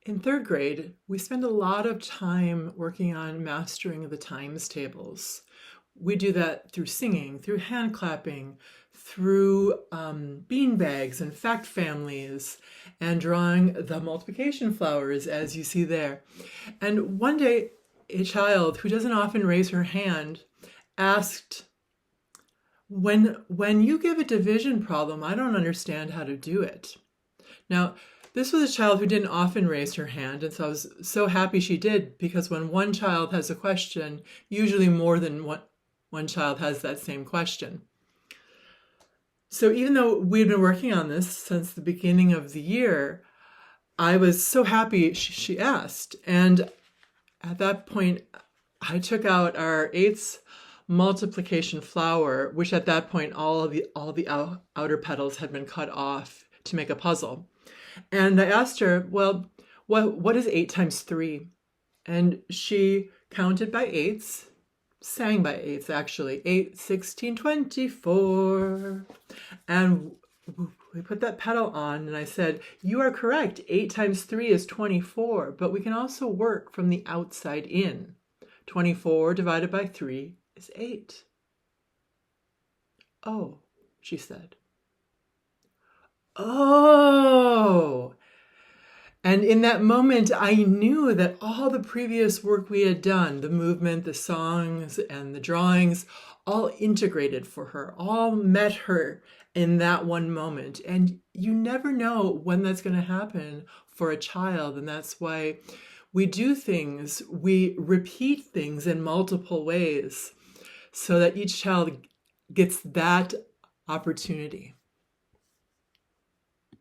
In third grade, we spend a lot of time working on mastering the times tables. We do that through singing, through hand clapping, through bean bags and fact families, and drawing the multiplication flowers as you see there. And one day, a child who doesn't often raise her hand asked, when you give a division problem, I don't understand how to do it. Now, this was a child who didn't often raise her hand, and so I was so happy she did, because when one child has a question, usually more than one child has that same question. So even though we'd been working on this since the beginning of the year, I was so happy she asked. And at that point, I took out our eighths multiplication flower, which at that point all the outer petals had been cut off to make a puzzle. And I asked her, well, what is 8 times 3? And she counted by eighths, sang by eighths actually, 8, 16, 24. And we put that petal on and I said, you are correct, 8 times 3 is 24, but we can also work from the outside in. 24 divided by 3 is 8. Oh, she said. Oh. And in that moment, I knew that all the previous work we had done, the movement, the songs, and the drawings, all integrated for her, all met her in that one moment. And you never know when that's going to happen for a child. And that's why we do things, we repeat things in multiple ways so that each child gets that opportunity.